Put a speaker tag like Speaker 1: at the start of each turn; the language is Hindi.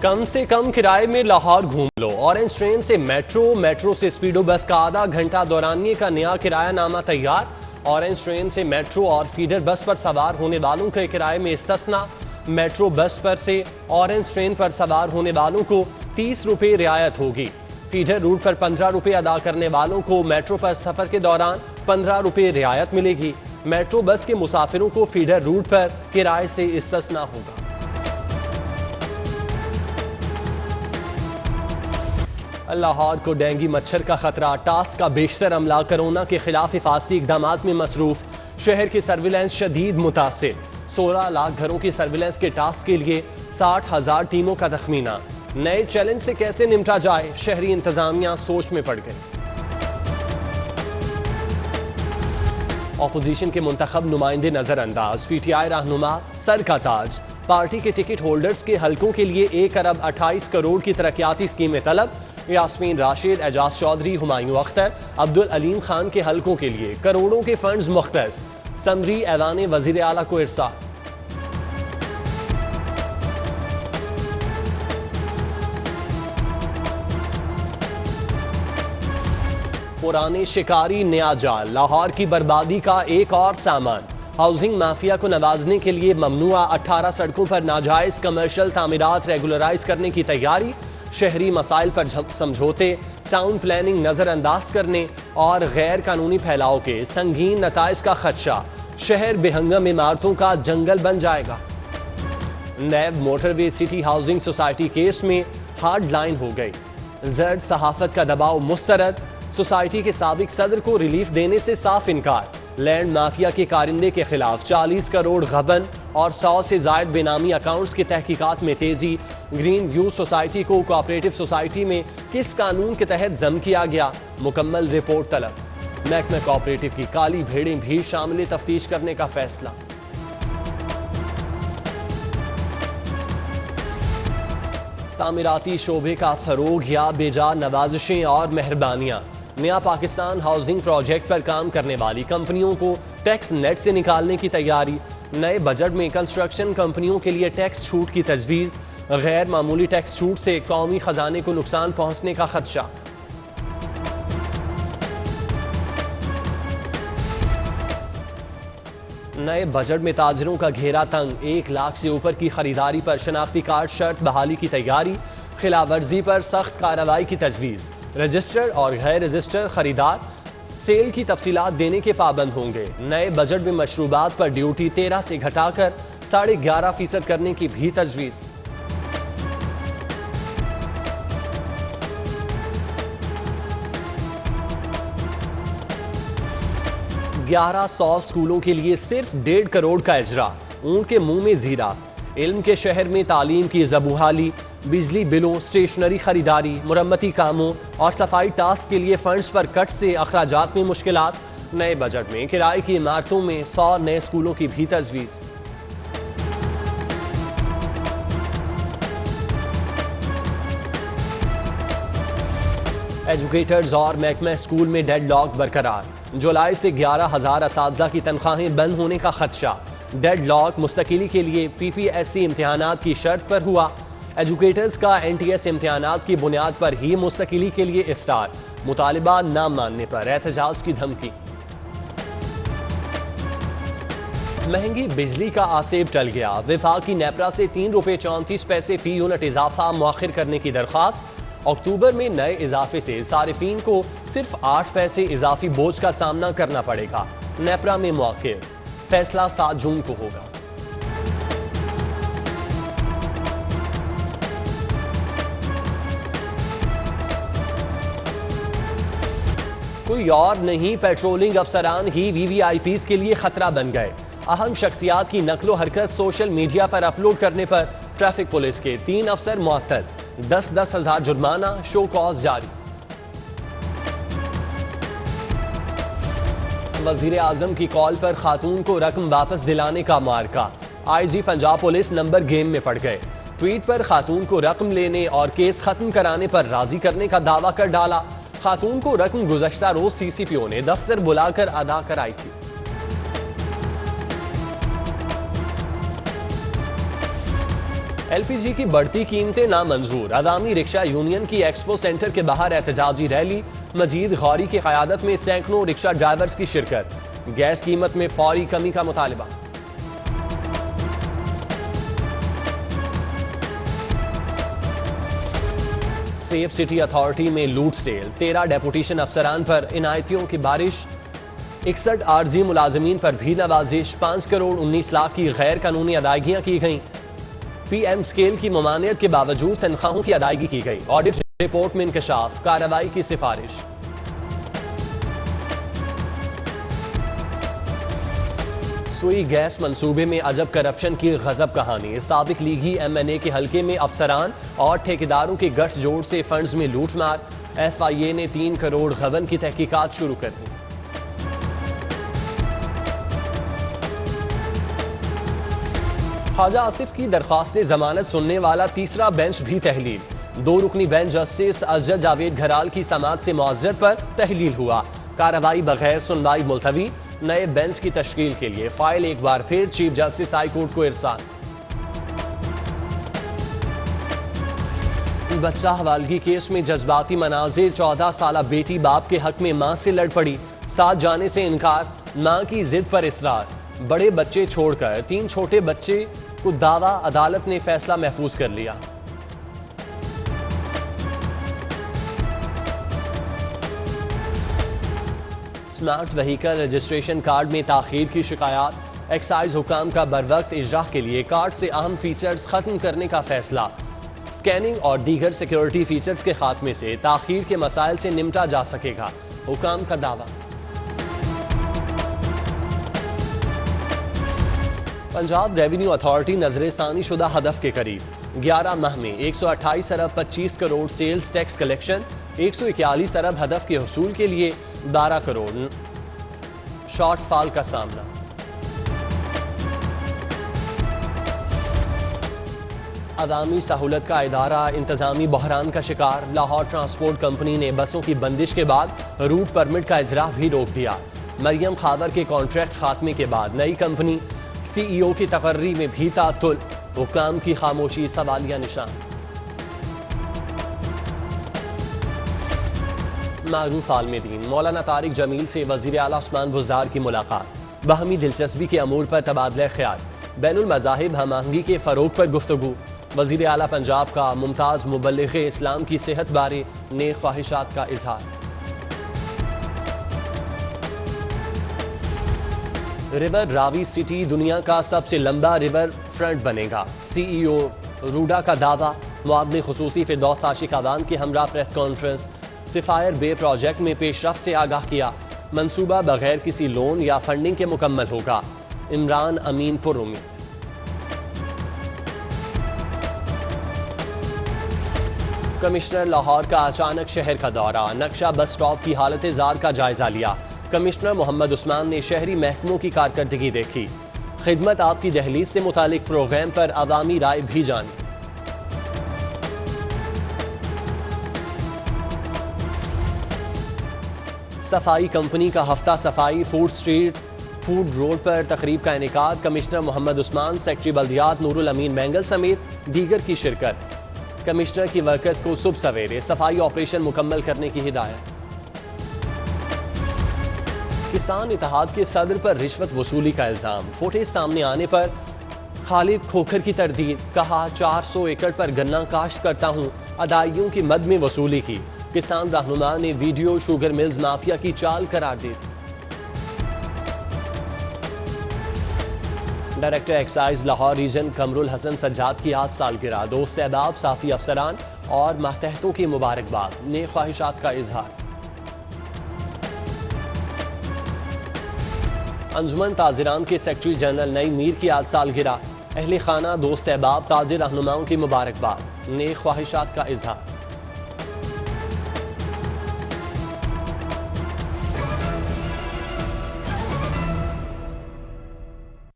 Speaker 1: कम से कम किराए में लाहौर घूम लो। ऑरेंज ट्रेन से मेट्रो से स्पीडो बस का आधा घंटा दौरानिए का नया किराया नामा तैयार। ऑरेंज ट्रेन से मेट्रो और फीडर बस पर सवार होने वालों के किराए में इस्तिस्ना। मेट्रो बस पर से ऑरेंज ट्रेन पर सवार होने वालों को 30 रुपये रियायत होगी। फीडर रूट पर 15 रुपये अदा करने वालों को मेट्रो पर सफर के दौरान 15 रुपये रियायत मिलेगी। मेट्रो बस के मुसाफिरों को फीडर रूट पर किराए से इस्तिस्ना होगा। लाहौर को डेंगू मच्छर का खतरा, टास्क का बेशतर अमला कोरोना के खिलाफ हिफाजती इकदाम में मसरूफ। शहर की सर्विलेंस शदीद मुतासिर। 16 लाख घरों की सर्विलेंस के टास्क के लिए 60,000 टीमों का तखमीना। नए चैलेंज से कैसे निपटा जाए, शहरी इंतजामिया सोच में पड़ गई। ऑपोजिशन के मुंतखब नुमाइंदे नजरअंदाज, PTI रहनुमा सर का ताज। पार्टी के टिकट होल्डर्स के हलकों के लिए 1 अरब 28 करोड़ की तरक्याती स्कीमें तलब। यास्मीन राशिद, एजाज चौधरी, हुमायूं अख्तर, अब्दुल अलीम खान के हलकों के लिए करोड़ों के फंड्स मुख्तस। समरी ऐलान वजीर आला को इरसाल। पुराने शिकारी नया जाल, लाहौर की बर्बादी का एक और सामान। हाउसिंग माफिया को नवाजने के लिए ममनुआ 18 सड़कों पर नाजायज कमर्शियल तामीरात रेगुलराइज करने की तैयारी। शहरी मसाइल पर समझौते, टाउन प्लानिंग नजरअंदाज करने और गैर कानूनी फैलाव के संगीन नताइज का खदशा। शहर बेहंगम इमारतों का जंगल बन जाएगा। NAB motorway city housing society case में हार्ड लाइन हो गई। जर्द सहाफत का दबाव मुस्तरद। सोसाइटी के साबिक सदर को रिलीफ देने से साफ इनकार। लैंड माफिया के कारिंदे के खिलाफ 40 करोड़ गबन और 100 से जायद बेनामी अकाउंट्स की तहकीकात में तेजी। ग्रीन व्यू सोसाइटी को कोऑपरेटिव सोसाइटी में किस कानून के तहत जम किया गया, मुकम्मल रिपोर्ट तलब। महकमा कोऑपरेटिव की काली भेड़ें भी शामिल तफ्तीश करने का फैसला। तामीराती शोबे का फरोग या बेजा नवाजिशें और मेहरबानियां। नया पाकिस्तान हाउसिंग प्रोजेक्ट पर काम करने वाली कंपनियों को टैक्स नेट से निकालने की तैयारी। नए बजट में कंस्ट्रक्शन कंपनियों के लिए टैक्स छूट की तजवीज़। गैर मामूली टैक्स छूट से कौमी खजाने को नुकसान पहुंचने का खदशा। नए बजट में ताजिरों का घेरा तंग। 1 लाख से ऊपर की खरीदारी पर शनाख्ती कार्ड शर्त बहाली की तैयारी। खिलाफवर्जी पर सख्त कार्रवाई की तजवीज़। रजिस्टर्ड और गैर रजिस्टर्ड खरीदार सेल की तफसीलात देने के पाबंद होंगे। नए बजट में मशरूबात पर ड्यूटी 13 से घटाकर 11.5% करने की भी तजवीज़। ग्यारह 100 स्कूलों के लिए सिर्फ 1.5 करोड़ का इजरा। ऊंट के मुंह में जीरा। इल्म के शहर में तालीम की ज़बूहाली। बिजली बिलों, स्टेशनरी खरीदारी, मुरम्मती कामों और सफाई टास्क के लिए फंड्स पर कट से अखराजात में मुश्किलात। नए बजट में किराए की इमारतों में 100 नए स्कूलों की भी तजवीज़। एजुकेटर्स और महकमा स्कूल में डेडलॉक बरकरार। जुलाई से 11,000 असातिज़ा की तनख्वाहें बंद होने का खदशा। डेडलॉक मुस्तकिली के लिए PPSC इम्तिहानात की शर्त पर हुआ। एजुकेटर्स का NTS इम्तिहानात की बुनियाद पर ही मुस्तकिली के लिए इफ्तार। मुतालिबा न मानने पर एहतजाज की धमकी। महंगी बिजली का आसेब टल गया। विफाकी नेपरा से 3 रुपये 34 पैसे फी यूनिट इजाफा मौखिर करने की दरख्वास्त। अक्टूबर में नए इजाफे से सारिफीन को सिर्फ 8 पैसे इजाफी बोझ का सामना करना पड़ेगा। नेपरा में मौखिर। फैसला 7 जून को होगा। कोई और नहीं, पेट्रोलिंग अफसरान ही VVIPs के लिए खतरा बन गए। अहम शख्सियात की नकलो हरकत सोशल मीडिया पर अपलोड करने पर ट्रैफिक पुलिस के 3 अफसर मुअत्तल। 10-10 हज़ार जुर्माना, शो कॉज जारी। वजीर आजम की कॉल पर खातून को रकम वापस दिलाने का मार्का। IG Punjab police number game में पड़ गए। ट्वीट पर खातून को रकम लेने और केस खत्म कराने पर राजी करने का दावा कर डाला। खातून को रकम गुज़श्ता रोज CCPO ने दफ्तर बुलाकर अदा कराई थी। LPG की बढ़ती कीमतें नामंजूर, अवामी रिक्शा यूनियन की एक्सपो सेंटर के बाहर एहतजाजी रैली, मजीद गौरी की क़यादत में सैकड़ों रिक्शा ड्राइवर्स की शिरकत, गैस कीमत में फौरी कमी का मुतालबा। सेफ सिटी अथॉरिटी में लूट सेल, 13 डेपुटेशन अफसरान पर इनायतियों की बारिश, 61 आरजी मुलाजमीन पर भी नवाजिश, 5 करोड़ 19 लाख की गैर कानूनी अदायगियां की गईं। PM स्केल की ममानियत के बावजूद तनख्वाहों की अदायगी की गई, ऑडिट रिपोर्ट में इंकशाफ, कार्रवाई की सिफारिश। सुई गैस मंसूबे में अजब करप्शन की गजब कहानी, साबिक लीगी MNA के हल्के में अफसरान और ठेकेदारों के गठजोड़ से फंड्स में लूटमार, FIA ने 3 करोड़ गबन की तहकीकात शुरू कर दी। ख्वाजा आसिफ की दरख्वास्त जमानत सुनने वाला तीसरा बेंच भी तहलील, 2 रुकनी बेंच जस्टिस अजद जावेद घराल की समाअत से मुआज़रत पर तहलील हुआ, कार्रवाई बगैर सुनवाई मुलतवी, नए बेंच की तश्कील के लिए फाइल एक बार फिर चीफ जस्टिस हाई कोर्ट को इरसाल। बच्चा हवालगी केस में जज्बाती मनाजिर, 14 साला बेटी बाप के हक में मां से लड़ पड़ी, साथ जाने से इनकार, मां की जिद पर इसरार, बड़े बच्चे छोड़कर 3 छोटे बच्चे को दावा, अदालत ने फैसला महफूज कर लिया। स्मार्ट व्हीकल रजिस्ट्रेशन कार्ड में ताखीर की शिकायत, एक्साइज हुकाम का बरवक्त इजरा के लिए कार्ड से अहम फीचर्स खत्म करने का फैसला, स्कैनिंग और दीगर सिक्योरिटी फीचर्स के खात्मे से ताखीर के मसाइल से निमटा जा सकेगा, हुकाम का दावा। पंजाब रेवेन्यू अथॉरिटी नजरसानी शुदा हदफ के करीब, 11 माह में 128 अरब 25 करोड़ सेल्स टैक्स कलेक्शन, 141 अरब हदफ के हसूल के लिए 12 करोड़ शॉर्टफॉल का सामना। अवामी सहूलत का इदारा इंतजामी बहरान का शिकार, लाहौर ट्रांसपोर्ट कंपनी ने बसों की बंदिश के बाद रूट परमिट का इजरा भी रोक दिया। मरियम खावर के कॉन्ट्रैक्ट खात्मे के बाद नई कंपनी CEO की तकर्री में भी तातुल, हुकाम की खामोशी सवालिया निशान। मारूफ आलमदीन, मौलाना तारिक जमील से वज़ीर आला उस्मान बुज़दार की मुलाकात, बाहमी दिलचस्पी के अमूर पर तबादला ख्याल, बैनुल मज़ाहिब हमआहंगी के फ़रोग पर गुफ्तगू, वज़ीर आला पंजाब का मुमताज़ मुबल्लिग़ इस्लाम की सेहत बारे नेक ख्वाहिशात का इजहार। रिवर रावी सिटी दुनिया का सबसे लंबा रिवर फ्रंट बनेगा, CEO रूडा का दावा, मुआवने खुसूसी फिरदौस आशिक आवान के हमरा प्रेस कॉन्फ्रेंस, सिफायर बे प्रोजेक्ट में पेशरफ्त से आगाह किया, मंसूबा बगैर किसी लोन या फंडिंग के मुकम्मल होगा, इमरान अमीन पुरुमी। कमिश्नर लाहौर का अचानक शहर का दौरा, नक्शा बस स्टॉप की हालत जार का जायजा लिया, कमिश्नर मोहम्मद उस्मान ने शहरी महकमों की कारकर्दगी देखी, खिदमत आपकी दहलीज से मुतालिक प्रोग्राम पर अवामी राय भी जानी। सफाई कंपनी का हफ्ता सफाई, फूड स्ट्रीट फूड रोड पर तकरीब का इनेकाद, कमिश्नर मोहम्मद उस्मान, सेक्रेटरी बल्दियात नूरुल अमीन बैंगल समेत दीगर की शिरकत, कमिश्नर की वर्कर्स को सुबह सवेरे सफाई ऑपरेशन मुकम्मल करने की हिदायत। किसान इत्तेहाद के सदर पर रिश्वत वसूली का इल्जाम, फुटेज सामने आने पर खालिद खोखर की तरदीद, कहा 400 एकड़ पर गन्ना काश्त करता हूं, अदायगियों की मद में वसूली की, किसान रहनुमा ने वीडियो शुगर मिल्स माफिया की चाल करार दी। Director excise Lahore region Qamrul Hasan Sajjad की आज सालगिरह, 2 सैदाब साथी अफसरान और मातहतों की मुबारकबाद, नेक ख्वाहिशात का इजहार। अंजुमन ताजिरान के सेक्रेटरी जनरल नई मीर की आज सालगिरह, अहले खाना, 2 सैबाब ताजिर रहनुमाओं की मुबारकबाद, नेक ख्वाहिशात का इजहार।